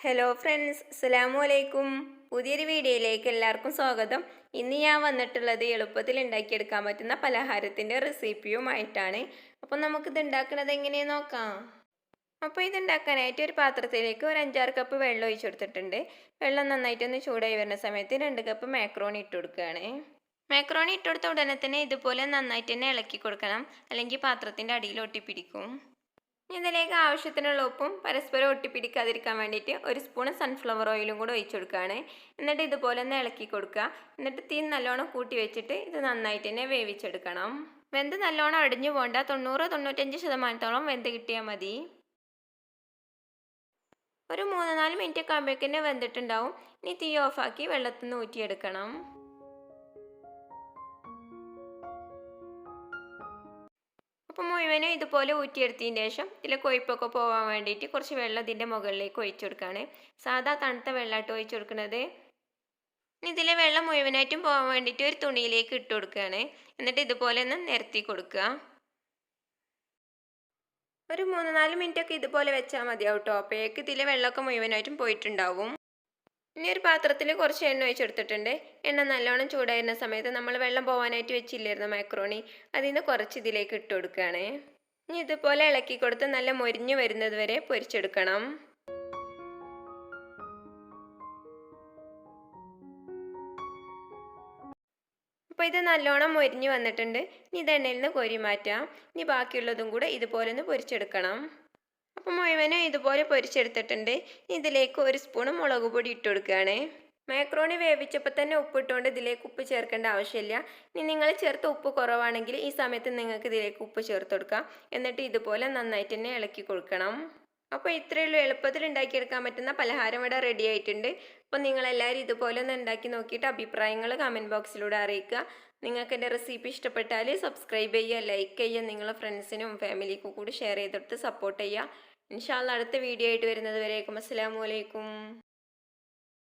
Hello friends, അസ്സലാമു അലൈക്കും. പുതിയൊരു വീഡിയോയിലേക്ക് എല്ലാവർക്കും സ്വാഗതം. ഇന്ന് ഞാൻ വന്നിട്ടുള്ളത് എളുപ്പത്തിൽ ഉണ്ടാക്കിയെടുക്കാൻ പറ്റുന്ന പലഹാരത്തിൻ്റെ റെസിപ്പിയുമായിട്ടാണ്. അപ്പോൾ നമുക്കിത് ഉണ്ടാക്കുന്നത് എങ്ങനെയെന്ന് നോക്കാം. അപ്പോൾ ഇതുണ്ടാക്കാനായിട്ട് ഒരു പാത്രത്തിലേക്ക് ഒരു 5-6 കപ്പ് വെള്ളം ഒഴിച്ചു കൊടുത്തിട്ടുണ്ട്. വെള്ളം നന്നായിട്ടൊന്ന് ചൂടായി വരുന്ന സമയത്ത് 2 കപ്പ് മാക്രോണി ഇട്ട് കൊടുക്കുകയാണ്. മാക്രോണി ഇട്ട് കൊടുത്ത ഉടനെ തന്നെ ഇതുപോലെ നന്നായിട്ട് തന്നെ ഇളക്കി കൊടുക്കണം, അല്ലെങ്കിൽ പാത്രത്തിൻ്റെ അടിയിൽ ഒട്ടിപ്പിടിക്കും. ഇതിലേക്ക് ആവശ്യത്തിനുള്ള ഉപ്പും പരസ്പരം ഒട്ടിപ്പിടിക്കാതിരിക്കാൻ വേണ്ടിയിട്ട് 1 സ്പൂൺ സൺഫ്ലവർ ഓയിലും കൂടെ ഒഴിച്ചു കൊടുക്കുകയാണ്. എന്നിട്ട് ഇതുപോലെ ഒന്ന് ഇളക്കി കൊടുക്കുക. എന്നിട്ട് തീ നല്ലോണം കൂട്ടി വെച്ചിട്ട് ഇത് നന്നായിട്ട് തന്നെ വേവിച്ചെടുക്കണം. വെന്ത് നല്ലോണം അടിഞ്ഞു പോകണ്ട, 90-95% വെന്ത് കിട്ടിയാൽ മതി. ഒരു 3-4 മിനിറ്റ് ഒക്കെ ആകുമ്പോഴേക്കും തന്നെ വെന്തിട്ടുണ്ടാവും. ഇനി തീ ഓഫാക്കി വെള്ളത്തിൽ നിന്ന് ഊറ്റിയെടുക്കണം. അപ്പോൾ മുഴുവനും ഇതുപോലെ ഊറ്റിയെടുത്തതിന് ശേഷം ഇതിലെ കൊഴുപ്പൊക്കെ പോകാൻ വേണ്ടിയിട്ട് കുറച്ച് വെള്ളം ഇതിൻ്റെ മുകളിലേക്ക് ഒഴിച്ചു കൊടുക്കുകയാണ്. സാധാ തണുത്ത വെള്ളമായിട്ട് ഒഴിച്ചു കൊടുക്കുന്നത്. ഇതിലെ വെള്ളം മുഴുവനായിട്ടും പോകാൻ വേണ്ടിയിട്ട് ഒരു തുണിയിലേക്ക് ഇട്ട് കൊടുക്കുകയാണ്. എന്നിട്ട് ഇതുപോലെ ഒന്ന് നിരത്തി കൊടുക്കുക. ഒരു 3-4 മിനിറ്റ് ഒക്കെ ഇതുപോലെ വെച്ചാൽ മതിയാവും കേട്ടോ. അപ്പോഴേക്ക് ഇതിലെ വെള്ളമൊക്കെ മുഴുവനായിട്ടും പോയിട്ടുണ്ടാവും. ഇനി ഒരു പാത്രത്തിൽ കുറച്ച് എണ്ണ ഒഴിച്ചെടുത്തിട്ടുണ്ട്. എണ്ണ നല്ലോണം ചൂടായിരുന്ന സമയത്ത് നമ്മൾ വെള്ളം പോകാനായിട്ട് വെച്ചില്ലായിരുന്നു മാക്രോണി, അതിൽ നിന്ന് കുറച്ച് ഇതിലേക്ക് ഇട്ട് കൊടുക്കുകയാണ്. ഇനി ഇതുപോലെ ഇളക്കി കൊടുത്ത് നല്ല മൊരിഞ്ഞു വരുന്നത് വരെ പൊരിച്ചെടുക്കണം. അപ്പോൾ ഇത് നല്ലോണം മൊരിഞ്ഞു വന്നിട്ടുണ്ട്. ഇനി ഇത് എണ്ണയിൽ നിന്ന് കോരി മാറ്റാം. ഇനി ബാക്കിയുള്ളതും കൂടെ ഇതുപോലെ ഒന്ന് പൊരിച്ചെടുക്കണം. അപ്പോൾ മുഴുവനും ഇതുപോലെ പൊരിച്ചെടുത്തിട്ടുണ്ട്. ഇതിലേക്ക് 1 സ്പൂൺ മുളക് പൊടി ഇട്ട് കൊടുക്കുകയാണ്. മാക്രോണി വേവിച്ചപ്പോൾ തന്നെ ഉപ്പിട്ടുകൊണ്ട് ഇതിലേക്ക് ഉപ്പ് ചേർക്കേണ്ട ആവശ്യമില്ല. ഇനി നിങ്ങൾ ചേർത്ത ഉപ്പ് കുറവാണെങ്കിൽ ഈ സമയത്ത് നിങ്ങൾക്ക് ഇതിലേക്ക് ഉപ്പ് ചേർത്ത് കൊടുക്കാം. എന്നിട്ട് ഇതുപോലെ നന്നായിട്ട് തന്നെ ഇളക്കി കൊടുക്കണം. അപ്പോൾ ഇത്രയേ ഉള്ളൂ, എളുപ്പത്തിൽ ഉണ്ടാക്കിയെടുക്കാൻ പറ്റുന്ന പലഹാരം ഇവിടെ റെഡി ആയിട്ടുണ്ട്. അപ്പോൾ നിങ്ങളെല്ലാവരും ഇതുപോലെ ഒന്ന് ഉണ്ടാക്കി നോക്കിയിട്ട് അഭിപ്രായങ്ങൾ കമൻറ്റ് ബോക്സിലൂടെ അറിയിക്കുക. നിങ്ങൾക്ക് എൻ്റെ റെസിപ്പി ഇഷ്ടപ്പെട്ടാൽ സബ്സ്ക്രൈബ് ചെയ്യുക, ലൈക്ക് ചെയ്യുക, നിങ്ങളുടെ ഫ്രണ്ട്സിനും ഫാമിലിക്കും കൂടി ഷെയർ ചെയ്തെടുത്ത് സപ്പോർട്ട് ചെയ്യുക. ഇൻഷാ അല്ലാഹ് അടുത്ത വീഡിയോ ആയിട്ട് വരുന്നത് വരേക്കും അസ്സലാമു അലൈക്കും.